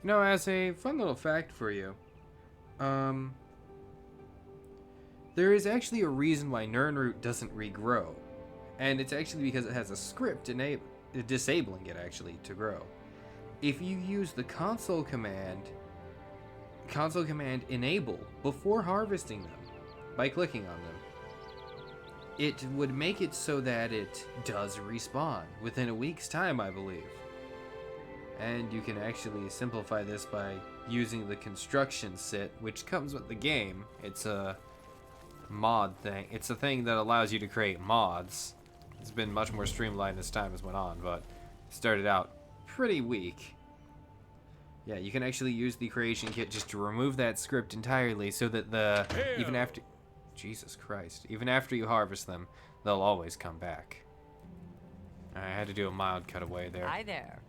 You know, as a fun little fact for you, um, there is actually a reason why Nirnroot doesn't regrow. And it's actually because it has a script disabling it actually to grow. If you use the console command enable before harvesting them by clicking on them, it would make it so that it does respawn within a week's time, I believe. And you can actually simplify this by using the construction sit, which comes with the game. It's a mod thing. It's a thing that allows you to create mods. It's been much more streamlined as time has went on, but it started out pretty weak. Yeah, you can actually use the creation kit just to remove that script entirely so that even after... Jesus Christ. Even after you harvest them, they'll always come back. I had to do a mild cutaway there. Hi there.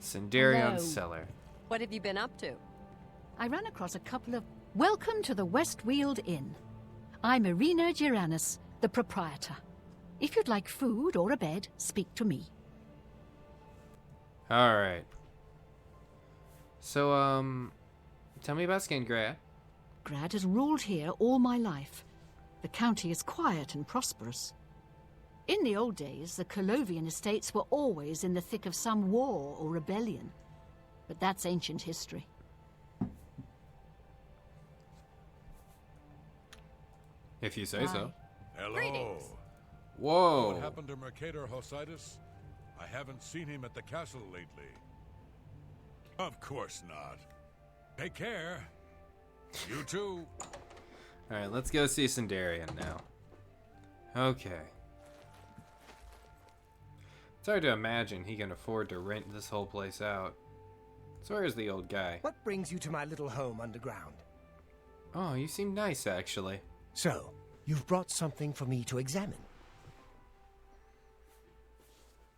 Cinderion's Cellar. What have you been up to? I ran across a couple of... Welcome to the Westweald Inn. I'm Irina Giranus, the proprietor. If you'd like food or a bed, speak to me. Alright. So, tell me about Skingrad. Grad has ruled here all my life. The county is quiet and prosperous. In the old days, the Colovian estates were always in the thick of some war or rebellion. But that's ancient history. If you say so. Hello. Greetings. Whoa. What happened to Mercator Hositis? I haven't seen him at the castle lately. Of course not. Take care. You too. Alright, let's go see Sindarian now. Okay. It's hard to imagine he can afford to rent this whole place out. So where's the old guy? What brings you to my little home underground? Oh, you seem nice, actually. So, you've brought something for me to examine.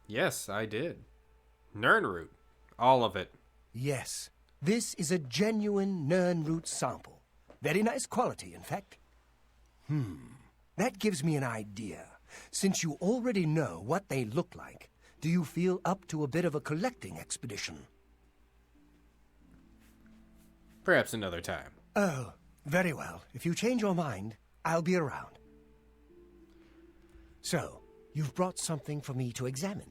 Yes, I did. Nirnroot. All of it. Yes, this is a genuine Nirnroot sample. Very nice quality, in fact. That gives me an idea. Since you already know what they look like, do you feel up to a bit of a collecting expedition? Perhaps another time. Oh, very well. If you change your mind, I'll be around. So, you've brought something for me to examine.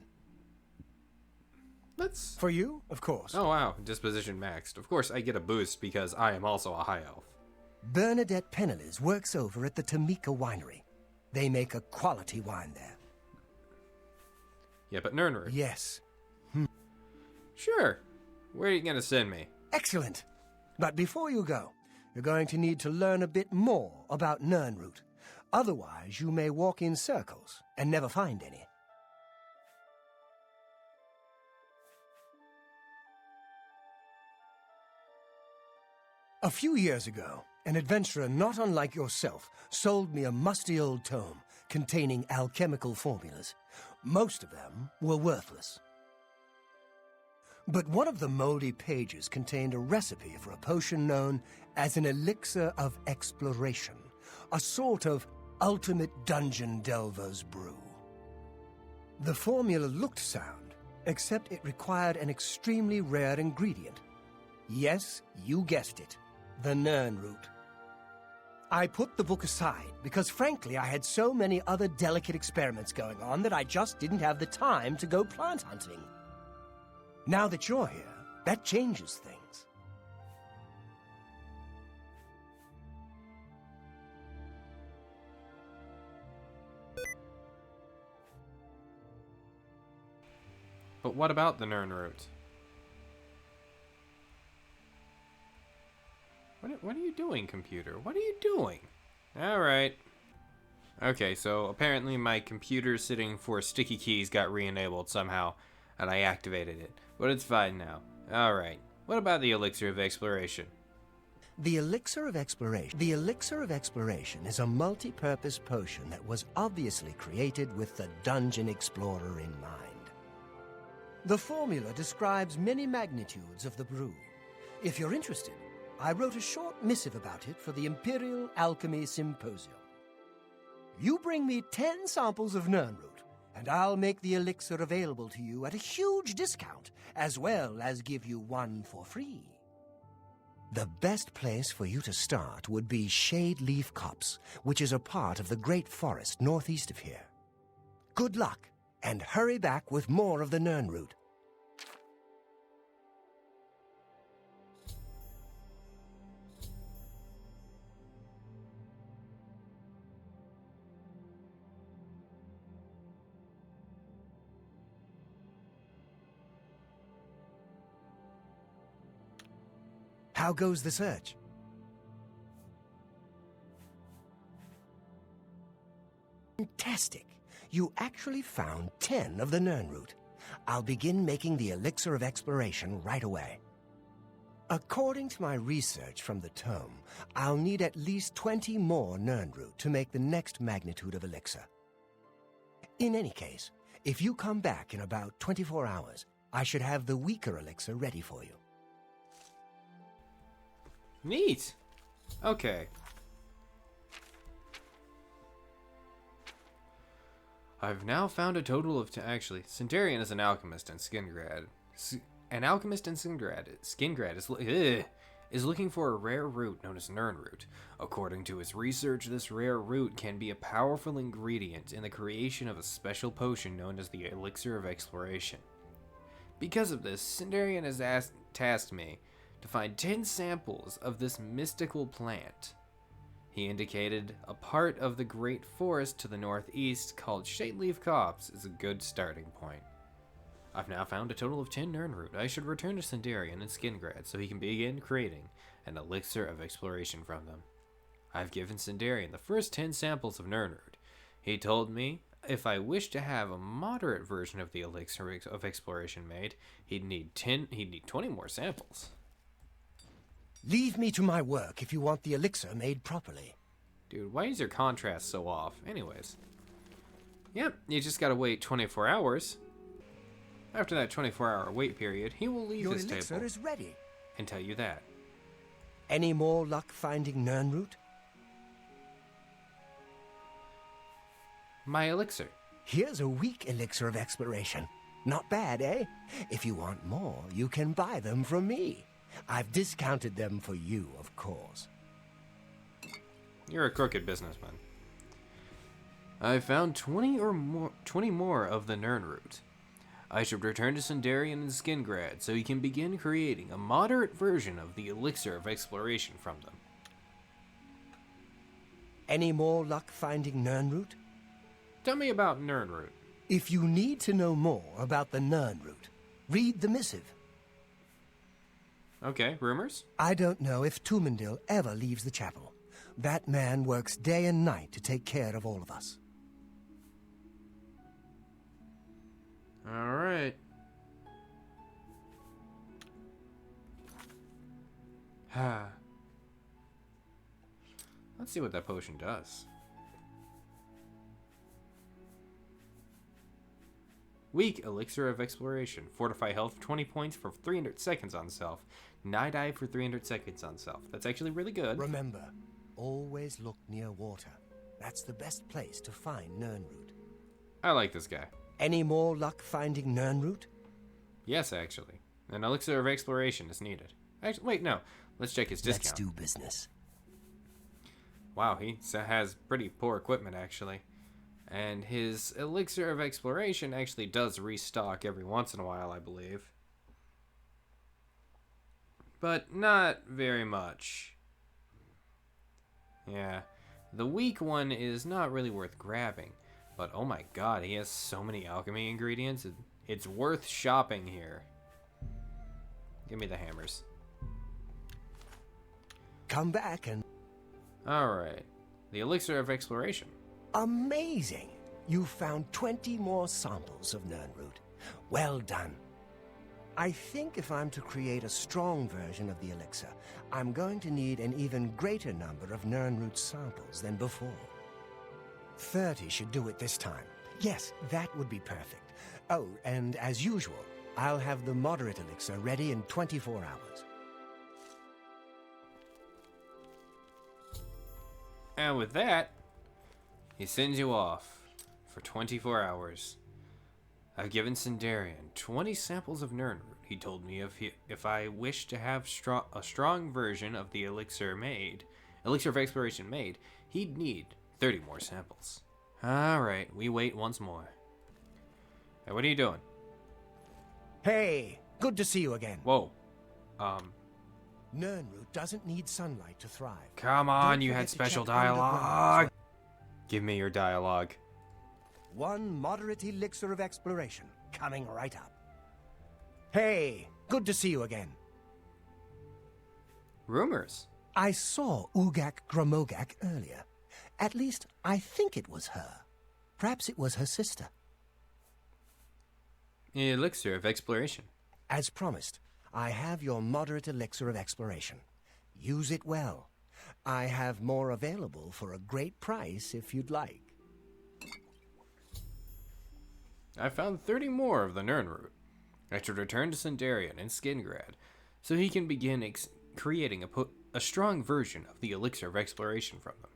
Let's... For you, of course. Oh, wow. Disposition maxed. Of course, I get a boost because I am also a high elf. Bernadette Pennelis works over at the Tamika Winery. They make a quality wine there. Yeah, but Nirnroot. Yes. Sure. Where are you going to send me? Excellent. But before you go, you're going to need to learn a bit more about Nirnroot. Otherwise, you may walk in circles and never find any. A few years ago, an adventurer not unlike yourself sold me a musty old tome containing alchemical formulas. Most of them were worthless. But one of the moldy pages contained a recipe for a potion known as an elixir of exploration, a sort of ultimate dungeon delver's brew. The formula looked sound, except it required an extremely rare ingredient. Yes, you guessed it. The Nirnroot. I put the book aside because, frankly, I had so many other delicate experiments going on that I just didn't have the time to go plant hunting. Now that you're here, that changes things. But what about the Nirnroot? What are you doing, computer? What are you doing? Alright. Okay, so apparently my computer sitting for sticky keys got re-enabled somehow, and I activated it. But it's fine now. Alright. What about the Elixir of Exploration? The Elixir of Exploration. The Elixir of Exploration is a multi-purpose potion that was obviously created with the Dungeon Explorer in mind. The formula describes many magnitudes of the brew. If you're interested, I wrote a short missive about it for the Imperial Alchemy Symposium. You bring me 10 samples of Nirnroot, and I'll make the elixir available to you at a huge discount, as well as give you one for free. The best place for you to start would be Shade Leaf Copse, which is a part of the Great Forest northeast of here. Good luck, and hurry back with more of the Nirn root. How goes the search? Fantastic. You actually found 10 of the Nirn root. I'll begin making the elixir of exploration right away. According to my research from the tome, I'll need at least 20 more Nirn root to make the next magnitude of elixir. In any case, if you come back in about 24 hours, I should have the weaker elixir ready for you. Neat. Okay. I've now found a total of actually, Centurion is an alchemist in Skingrad. An alchemist in Skingrad is looking for a rare root known as Nirn root. According to his research, this rare root can be a powerful ingredient in the creation of a special potion known as the Elixir of Exploration. Because of this, Centurion has tasked me to find 10 samples of this mystical plant. He indicated a part of the Great Forest to the northeast called Shadeleaf Copse is a good starting point. I've now found a total of 10 Nirn root. I should return to Sindarian and Skingrad so he can begin creating an elixir of exploration from them. I've given Sindarian the first 10 samples of Nirn root. He told me if I wish to have a moderate version of the elixir of exploration made, he'd need 20 more samples. Leave me to my work if you want the elixir made properly. Dude, why is your contrast so off? Anyways. Yep, you just gotta wait 24 hours. After that 24-hour wait period, he will leave his table. Your elixir is ready. And tell you that. Any more luck finding Nirn root? My elixir. Here's a weak elixir of exploration. Not bad, eh? If you want more, you can buy them from me. I've discounted them for you, of course. You're a crooked businessman. I found 20 more of the Nirn root. I should return to Sindarian and Skingrad so he can begin creating a moderate version of the elixir of exploration from them. Any more luck finding Nirn root? Tell me about Nirn root. If you need to know more about the Nirn root, read the missive. Okay, rumors? I don't know if Tumendil ever leaves the chapel. That man works day and night to take care of all of us. Alright. Let's see what that potion does. Weak Elixir of Exploration. Fortify health 20 points for 300 seconds on self. Night Eye for 300 seconds on self. That's actually really good. Remember, always look near water. That's the best place to find Nirn root. I like this guy. Any more luck finding Nirn root? Yes, actually. An Elixir of Exploration is needed. Actually, wait, no. Let's check his discount. Let's do business. Wow, he has pretty poor equipment, actually. And his Elixir of Exploration actually does restock every once in a while, I believe. But not very much. Yeah. The weak one is not really worth grabbing. But oh my god, he has so many alchemy ingredients. It's worth shopping here. Give me the hammers. Come back and... Alright. The Elixir of Exploration. Amazing! You found 20 more samples of Nirn root. Well done. I think if I'm to create a strong version of the elixir, I'm going to need an even greater number of Nirn root samples than before. 30 should do it this time. Yes, that would be perfect. Oh, and as usual, I'll have the moderate elixir ready in 24 hours. And with that, he sends you off for 24 hours. I've given Sindarian 20 samples of Nirn root. He told me if I wish to have a strong version of the elixir of exploration made, he'd need 30 more samples. Alright, we wait once more. Hey, what are you doing? Hey, good to see you again. Whoa. Nirnroot doesn't need sunlight to thrive. Come on, Don't you forget had to special check underground as dialogue. well. Give me your dialogue. One moderate elixir of exploration, coming right up. Hey, good to see you again. Rumors. I saw Ugak Gramogak earlier. At least, I think it was her. Perhaps it was her sister. Elixir of exploration. As promised, I have your moderate elixir of exploration. Use it well. I have more available for a great price if you'd like. I found 30 more of the Nirnroot. I should return to Sundarian and Skingrad, so he can begin creating a strong version of the elixir of exploration from them.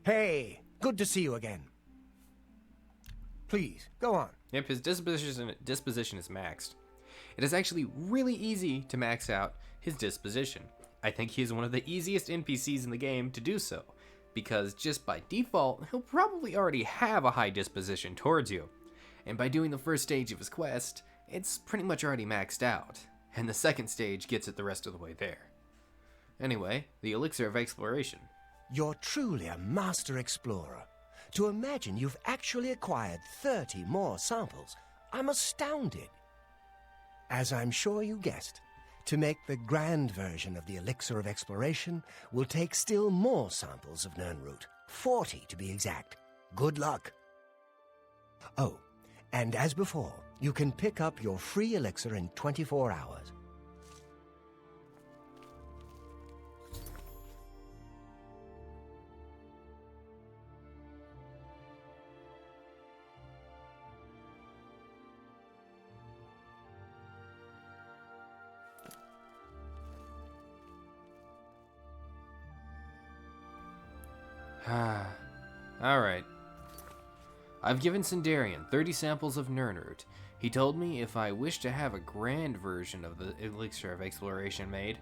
Hey, good to see you again. Please, go on. Yep, his disposition is maxed. It is actually really easy to max out his disposition. I think he is one of the easiest NPCs in the game to do so, because just by default, he'll probably already have a high disposition towards you. And by doing the first stage of his quest, it's pretty much already maxed out, and the second stage gets it the rest of the way there. Anyway, the elixir of exploration. You're truly a master explorer. To imagine you've actually acquired 30 more samples, I'm astounded. As I'm sure you guessed, to make the grand version of the elixir of exploration will take still more samples of Nirnroot, 40 to be exact. Good luck. Oh, and as before, you can pick up your free elixir in 24 hours. Alright. I've given Sundarian 30 samples of Nirnroot. He told me if I wish to have a grand version of the elixir of exploration made,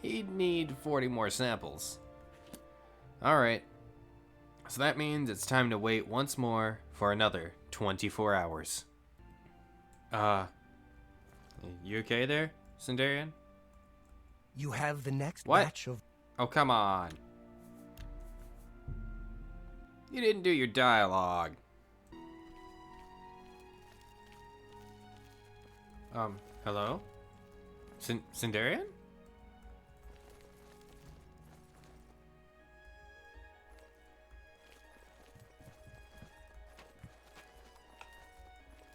he'd need 40 more samples. Alright. So that means it's time to wait once more for another 24 hours. You okay there, Sundarian? You have the next What? batch of... Oh, come on. You didn't do your dialogue. Hello? Sundarian?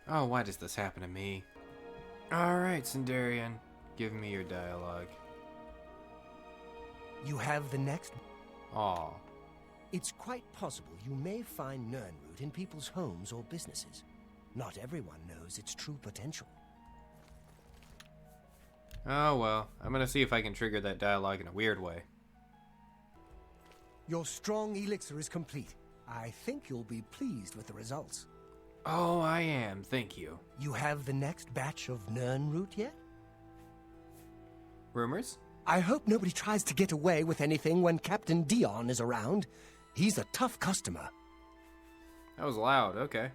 Oh, why does this happen to me? Alright, Sundarian. Give me your dialogue. You have the next... Aw. It's quite possible you may find Nirnroot in people's homes or businesses. Not everyone knows its true potential. Oh well, I'm gonna see if I can trigger that dialogue in a weird way. Your strong elixir is complete. I think you'll be pleased with the results. Oh, I am, thank you. You have the next batch of Nirnroot yet? Rumors? I hope nobody tries to get away with anything when Captain Dion is around. He's a tough customer. That was loud, okay.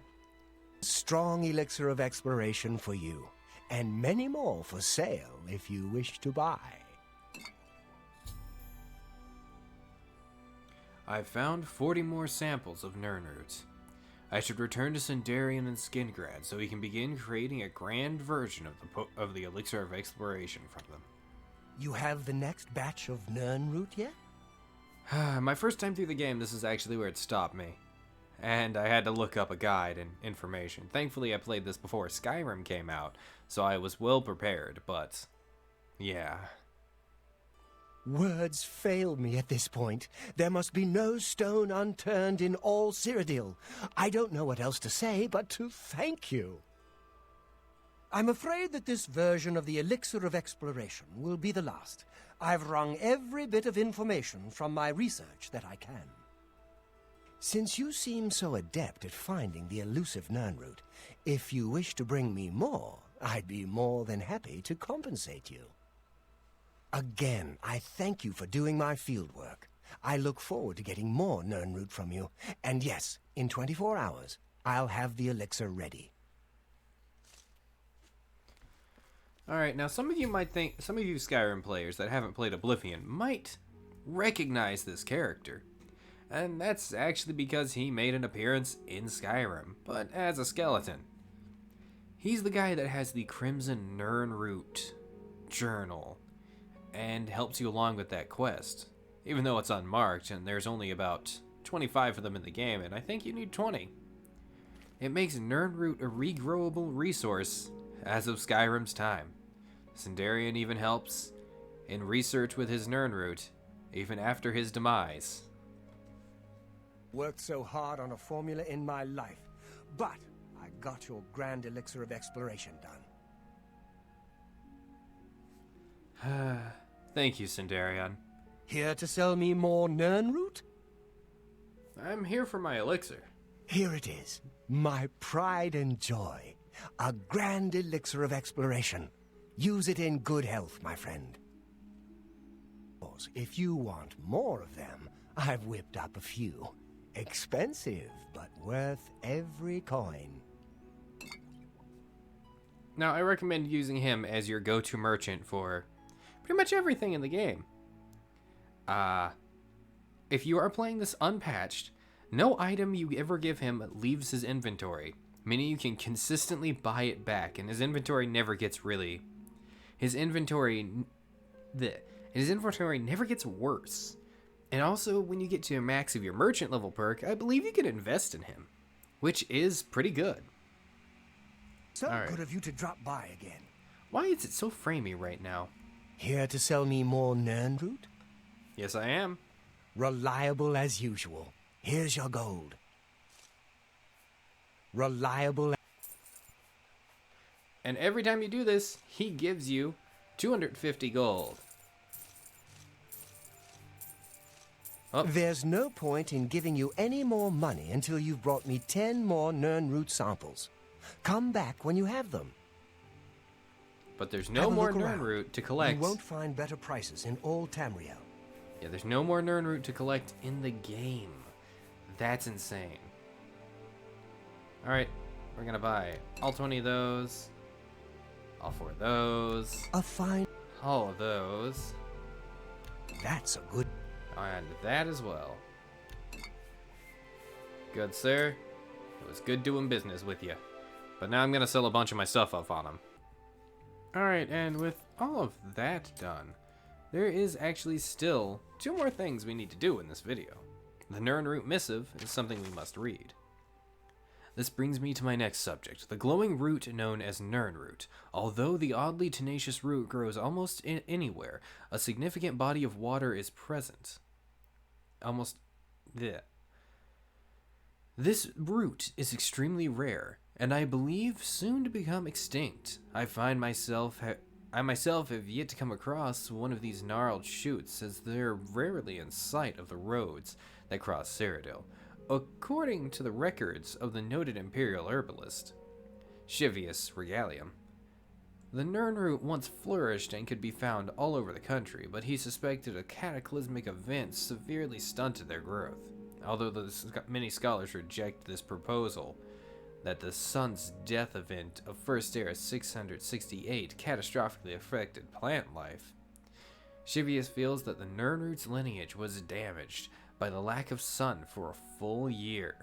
Strong elixir of exploration for you, and many more for sale if you wish to buy. I've found 40 more samples of Nirnroot. I should return to Sundarian and Skingrad so we can begin creating a grand version of the elixir of exploration from them. You have the next batch of Nirnroot yet? My first time through the game, this is actually where it stopped me. And I had to look up a guide and information. Thankfully, I played this before Skyrim came out, so I was well prepared, but... yeah. Words fail me at this point. There must be no stone unturned in all Cyrodiil. I don't know what else to say but to thank you. I'm afraid that this version of the Elixir of Exploration will be the last. I've wrung every bit of information from my research that I can. Since you seem so adept at finding the elusive Nirnroot, if you wish to bring me more, I'd be more than happy to compensate you. Again, I thank you for doing my fieldwork. I look forward to getting more Nirnroot from you. And yes, in 24 hours, I'll have the elixir ready. Alright, now some of you Skyrim players that haven't played Oblivion might recognize this character. And that's actually because he made an appearance in Skyrim, but as a skeleton. He's the guy that has the Crimson Nirnroot journal and helps you along with that quest. Even though it's unmarked and there's only about 25 of them in the game, and I think you need 20. It makes Nirnroot a regrowable resource as of Skyrim's time. Sindarian even helps in research with his Nirnroot, even after his demise. Worked so hard on a formula in my life, but I got your grand elixir of exploration done. Thank you, Sindarian. Here to sell me more Nirnroot? I'm here for my elixir. Here it is, my pride and joy. A grand elixir of exploration. Use it in good health, my friend. If you want more of them, I've whipped up a few. Expensive, but worth every coin. Now, I recommend using him as your go-to merchant for pretty much everything in the game. If you are playing this unpatched, no item you ever give him leaves his inventory, meaning you can consistently buy it back, and his inventory never gets really... His inventory never gets worse. And also, when you get to a max of your merchant level perk, I believe you can invest in him, which is pretty good. So All right. good of you to drop by again. Why is it so framey right now? Here to sell me more Nirnroot? Yes, I am. Reliable as usual. Here's your gold. Reliable. And every time you do this, he gives you 250 gold. Oh. There's no point in giving you any more money until you've brought me 10 more Nirnroot samples. Come back when you have them. But there's no more Have a look around. Nirnroot to collect. You won't find better prices in all Tamriel. Yeah, there's no more Nirnroot to collect in the game. That's insane. Alright, we're gonna buy all 20 of those. All 4 of those. A fine... All of those. That's a good... And that as well. Good, sir. It was good doing business with you. But now I'm gonna sell a bunch of my stuff off on him. Alright, and with all of that done, there is actually still 2 more things we need to do in this video. The Nirnroot Missive is something we must read. This brings me to my next subject, the glowing root known as Nirnroot. Although the oddly tenacious root grows almost anywhere, a significant body of water is present. This root is extremely rare, and I believe soon to become extinct. I myself have yet to come across one of these gnarled shoots, as they're rarely in sight of the roads that cross Cyrodiil. According to the records of the noted imperial herbalist, Shivius Regalium, the Nirnroot once flourished and could be found all over the country, but he suspected a cataclysmic event severely stunted their growth. Although many scholars reject this proposal that the sun's death event of First Era 668 catastrophically affected plant life, Shivius feels that the Nirnroot's lineage was damaged by the lack of sun for a full year,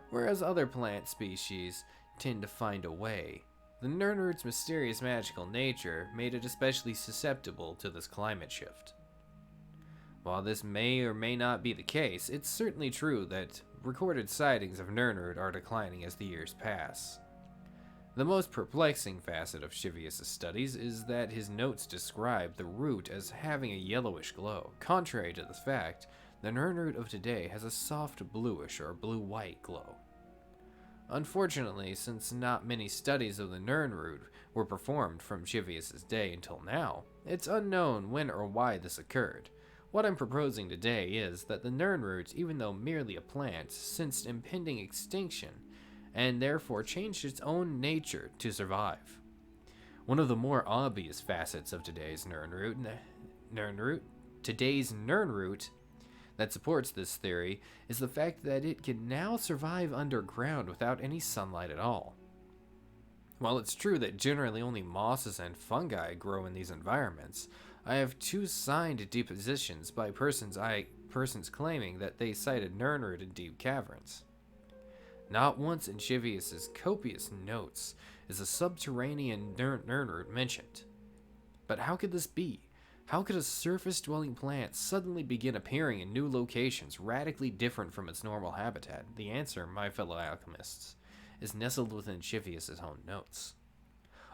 whereas other plant species tend to find a way. The Nirnroot's mysterious magical nature made it especially susceptible to this climate shift. While this may or may not be the case, it's certainly true that recorded sightings of Nirnroot are declining as the years pass. The most perplexing facet of Shivius' studies is that his notes describe the root as having a yellowish glow, contrary to the fact the Nirnroot of today has a soft bluish or blue-white glow. Unfortunately, since not many studies of the Nirnroot were performed from Shivius' day until now, it's unknown when or why this occurred. What I'm proposing today is that the Nirnroot, even though merely a plant, sensed impending extinction and therefore changed its own nature to survive. One of the more obvious facets of today's Nirnroot that supports this theory is the fact that it can now survive underground without any sunlight at all. While it's true that generally only mosses and fungi grow in these environments, I have 2 signed depositions by persons claiming that they sighted Nirnroot in deep caverns. Not once in Chivius's copious notes is a subterranean Nirnroot mentioned. But how could this be? How could a surface-dwelling plant suddenly begin appearing in new locations radically different from its normal habitat? The answer, my fellow alchemists, is nestled within Chivius's own notes.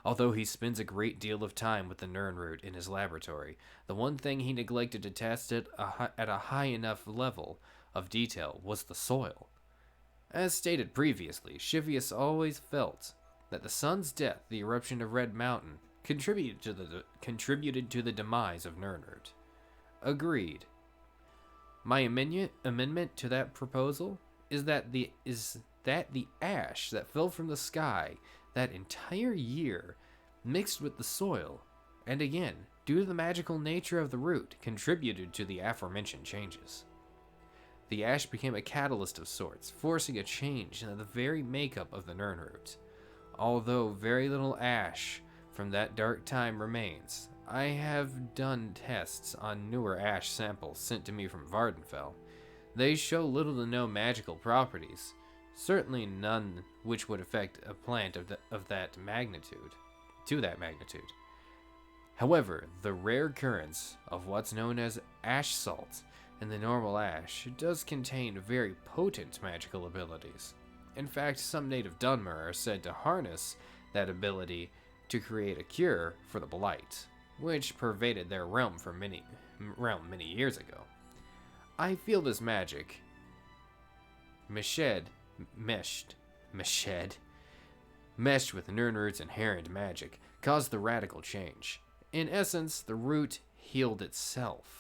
Although he spends a great deal of time with the Nirnroot in his laboratory, the one thing he neglected to test at a high enough level of detail was the soil. As stated previously, Chivius always felt that the sun's death, the eruption of Red Mountain, contributed to the demise of Nirnroot. Agreed. My amendment to that proposal is that the ash that fell from the sky that entire year mixed with the soil, and again, due to the magical nature of the root, contributed to the aforementioned changes. The ash became a catalyst of sorts, forcing a change in the very makeup of the Nirnroot. Although very little ash from that dark time remains, I have done tests on newer ash samples sent to me from Vardenfell. They show little to no magical properties, certainly none which would affect a plant of that magnitude. However, the rare occurrence of what's known as ash salt in the normal ash does contain very potent magical abilities. In fact, some native Dunmer are said to harness that ability to create a cure for the blight, which pervaded their realm many years ago. I feel this magic meshed with Nirnroot's inherent magic caused the radical change. In essence, the root healed itself.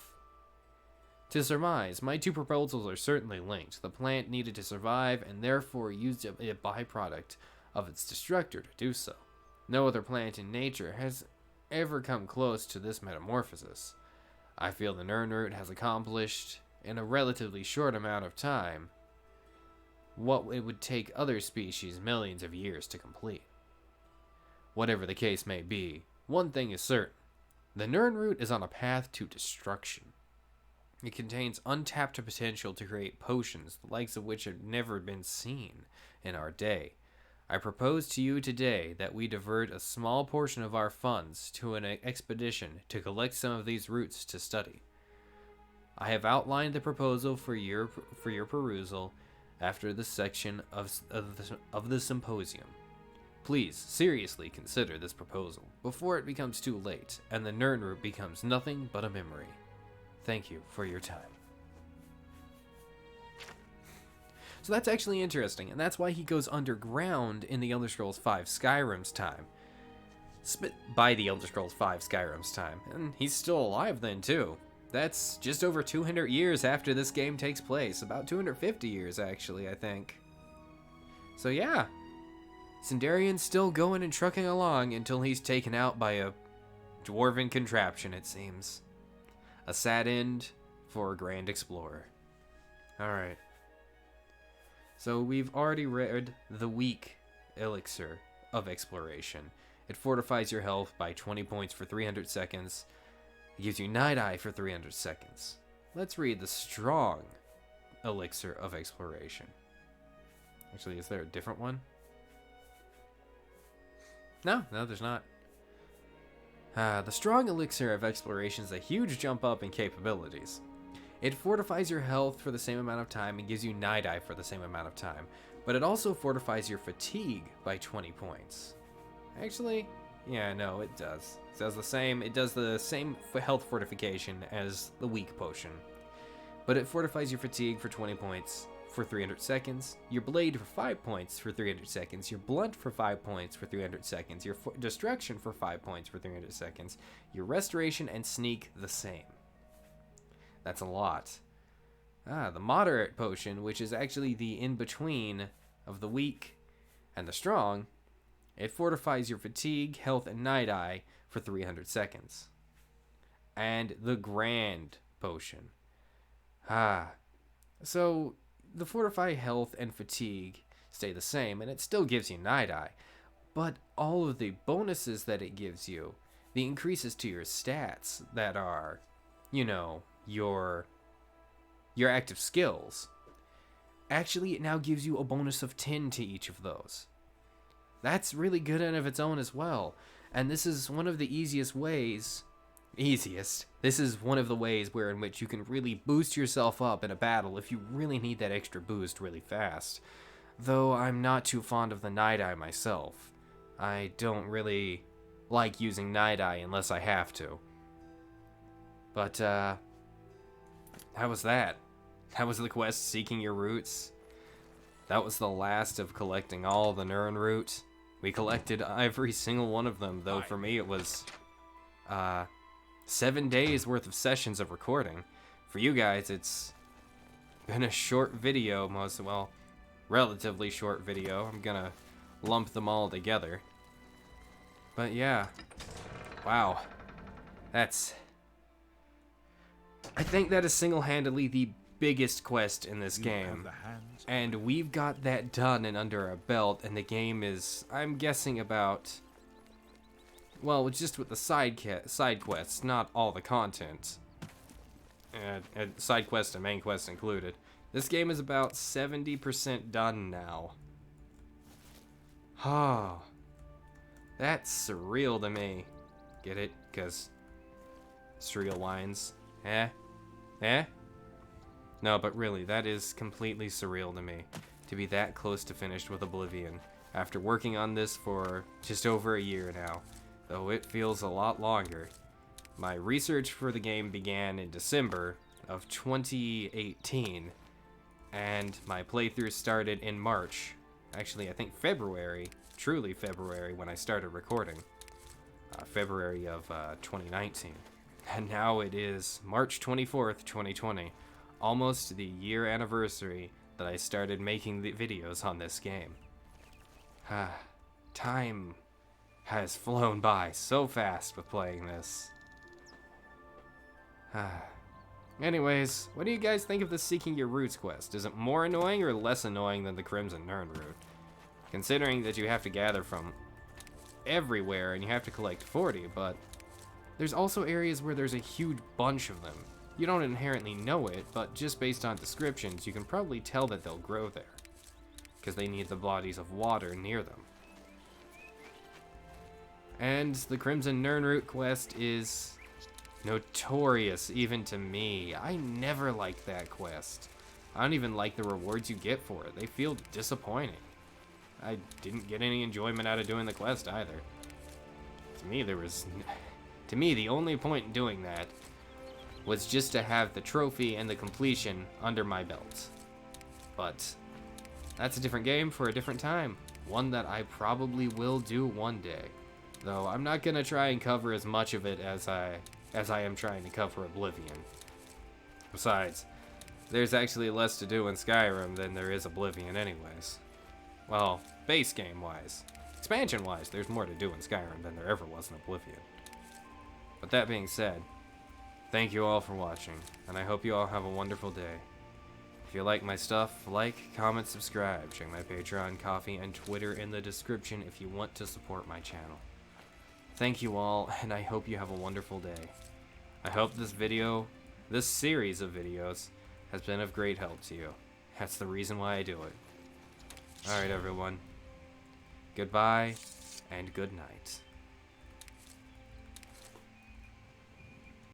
To surmise, my 2 proposals are certainly linked. The plant needed to survive and therefore used a byproduct of its destructor to do so. No other plant in nature has ever come close to this metamorphosis. I feel the Nirnroot has accomplished, in a relatively short amount of time, what it would take other species millions of years to complete. Whatever the case may be, one thing is certain. The Nirnroot is on a path to destruction. It contains untapped potential to create potions, the likes of which have never been seen in our day. I propose to you today that we divert a small portion of our funds to an expedition to collect some of these roots to study. I have outlined the proposal for your perusal after the section of the symposium. Please seriously consider this proposal before it becomes too late and the Nirnroot becomes nothing but a memory. Thank you for your time. So that's actually interesting, and that's why he goes underground in the Elder Scrolls V Skyrim's time. By the Elder Scrolls V Skyrim's time. And he's still alive then, too. That's just over 200 years after this game takes place. About 250 years, actually, I think. So yeah. Sindarian's still going and trucking along until he's taken out by a dwarven contraption, it seems. A sad end for a grand explorer. Alright. So we've already read the weak elixir of exploration. It fortifies your health by 20 points for 300 seconds. It gives you Night Eye for 300 seconds. Let's read the strong elixir of exploration. Actually, is there a different one? No, there's not. The strong elixir of exploration is a huge jump up in capabilities. It fortifies your health for the same amount of time and gives you Night Eye for the same amount of time, but it also fortifies your fatigue by 20 points. Actually, yeah, no, it does. It does the same health fortification as the weak potion, but it fortifies your fatigue for 20 points for 300 seconds, your blade for 5 points for 300 seconds, your blunt for 5 points for 300 seconds, your destruction for 5 points for 300 seconds, your restoration and sneak the same. That's a lot. The moderate potion, which is actually the in-between of the weak and the strong, It fortifies your fatigue, health, and night eye for 300 seconds. And the Grand Potion. So the fortify health and fatigue stay the same, and it still gives you night eye. But all of the bonuses that it gives you, the increases to your stats that are, you know, your active skills, actually it now gives you a bonus of 10 to each of those. That's really good in of its own as well. And this is one of the easiest. This is one of the ways where in which you can really boost yourself up in a battle if you really need that extra boost really fast. Though I'm not too fond of the Night Eye myself. I don't really like using Night Eye unless I have to. But, how was that? That was the quest, Seeking Your Roots. That was the last of collecting all the Nirn Root. We collected every single one of them, though for me it was, 7 days worth of sessions of recording. For you guys, it's been a short video, relatively short video. I'm gonna lump them all together. But yeah, wow, I think that is single-handedly the biggest quest in this game, and we've got that done and under our belt, and the game is, I'm guessing about, well, just with the side quests, not all the content, and side quests and main quests included. This game is about 70% done now. Oh, that's surreal to me. Get it? Because surreal lines. No, but really, that is completely surreal to me, to be that close to finished with Oblivion, after working on this for just over a year now, though it feels a lot longer. My research for the game began in December of 2018, and my playthrough started in March. Actually, I think February, truly February, when I started recording. February of 2019. And now it is March 24th, 2020. Almost the year anniversary that I started making the videos on this game. Time has flown by so fast with playing this. Anyways, what do you guys think of the Seeking Your Roots quest? Is it more annoying or less annoying than the Crimson Nirn Root? Considering that you have to gather from everywhere and you have to collect 40, but there's also areas where there's a huge bunch of them. You don't inherently know it, but just based on descriptions, you can probably tell that they'll grow there, because they need the bodies of water near them. And the Crimson Nirn Root quest is notorious, even to me. I never liked that quest. I don't even like the rewards you get for it. They feel disappointing. I didn't get any enjoyment out of doing the quest either. To me, the only point in doing that was just to have the trophy and the completion under my belt. But that's a different game for a different time. One that I probably will do one day. Though I'm not gonna try and cover as much of it as I am trying to cover Oblivion. Besides, there's actually less to do in Skyrim than there is Oblivion anyways. Well, base game wise. Expansion wise, there's more to do in Skyrim than there ever was in Oblivion. But that being said, thank you all for watching, and I hope you all have a wonderful day. If you like my stuff, like, comment, subscribe. Check my Patreon, Coffee, and Twitter in the description if you want to support my channel. Thank you all, and I hope you have a wonderful day. I hope this series of videos, has been of great help to you. That's the reason why I do it. Alright everyone, goodbye, and good night.